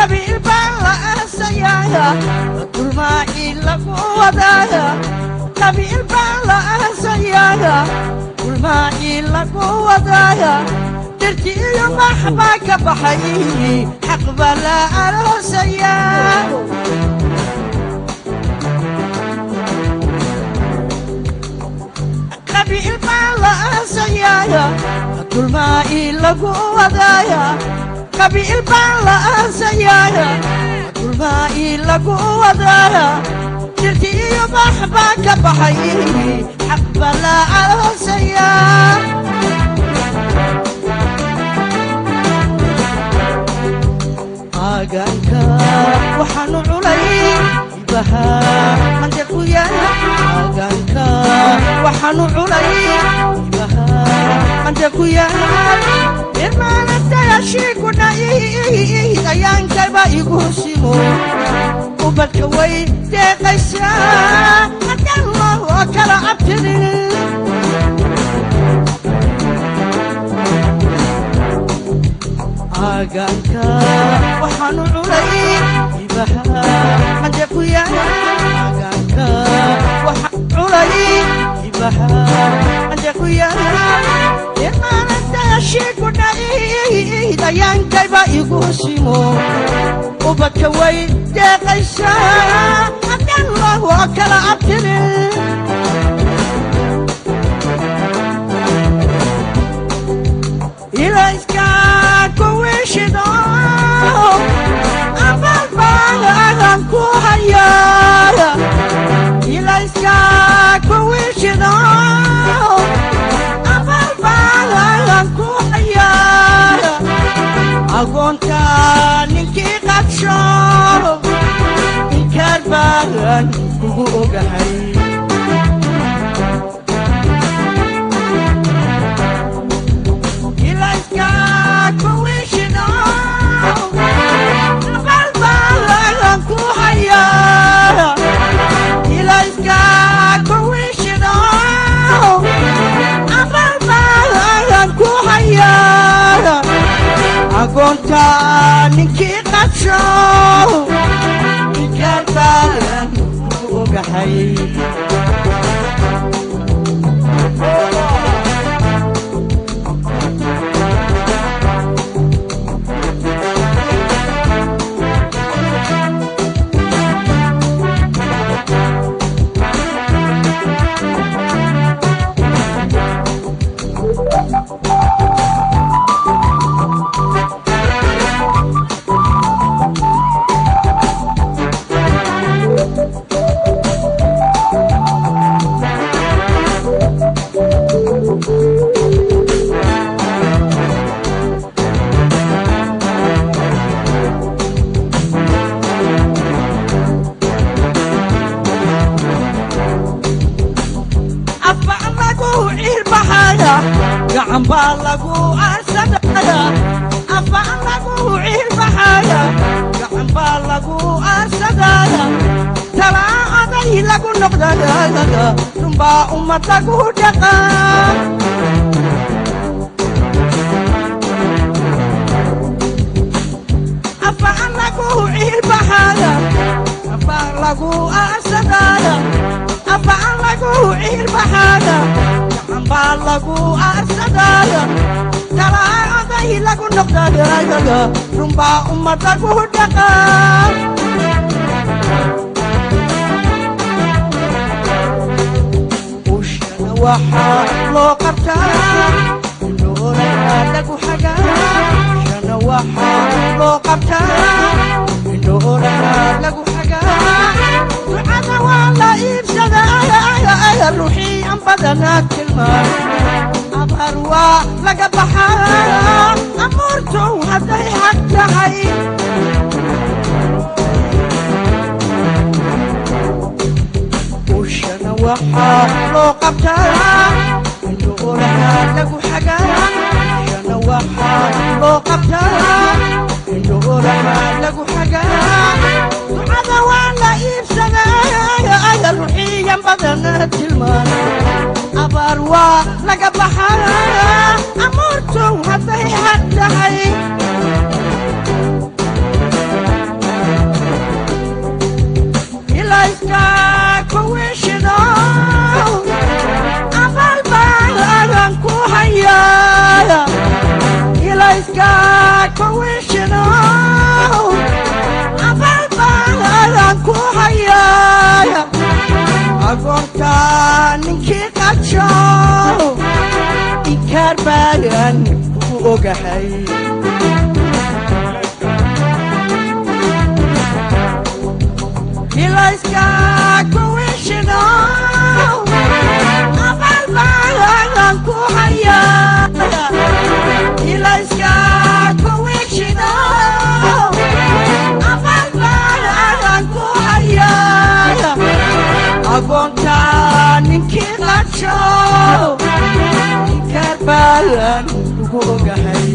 qabiil baan la aasayaa dulmaaci lagu wadaaya qabiil baan la aasayaa dulmaaci lagu wadaaya dirtiyo maxbaa ka baxay xaq baa la aroosayaa qabiil baan la aasayaa dulmaaci lagu wadaaya qabiil baan la aasayaa dulmaaci lagu wadaaya dirtiyo maxbaa ka baxay xaq baa la aroosayaa aganka waxaanu culay ibaha manjakuya aganka waxaanu culay ibaha manjakuya irmaanadaya shiikudhai ayaankayba igu simo ubadka way deeqaysaa haddaan loo kala abtirin aganka waxaanu culay ibaha manjakuya aganka waxaanu culay ibaha manjakuya irmaanadaya shiikudhai ayaankayba igu simo ubadka way deeqaysaa haddaan loo kala abtirin ilayska kuwishido abalbaagan ku hayaa ilayska kuwishido abalbaagan ku hayaa agoonta ninkii qadsho inkaar baagan kugu ogahay agoonta ninkii qadsho inkaar baagan kugu ogahay gacan baa lagu aarsadaya afaan lagu ciilbaxaya gacan baa lagu aarsadaya talaa oday lagu noqdaya runbaa ummad lagu dhaqaa afaan lagu ciilbaxaya afaan lagu aarsadaya afaan lagu ciilbaxaya baa lagu aarsadaya talaa oday lagu noqdaya runbaa ummad lagu dhaqaa ushana waxaa loo qabtaa indhoolana lagu xagaa ushana waxaa loo qabtaa indhoolana lagu xagaa ducada waa la iibsadaya ruuxii an badanaad tilmaan abaar waa laga baxaa amuurtow hadday xaq tahay ushana waxaa loo qabtaa indhoolana lagu xagaa ushana waxaa loo qabtaa indhoolana lagu xagaa ducada waa la iibsadaya ruuxii an badanaad tilmaan abaar waa laga baxaa amuurtow hadday xaq tahay ogahay ilayska kuwishino abalbalan ku haya ilayska kuwishino abalbalan ku haya agoonta ninkii qadsho inkaar baalan ugu ogahay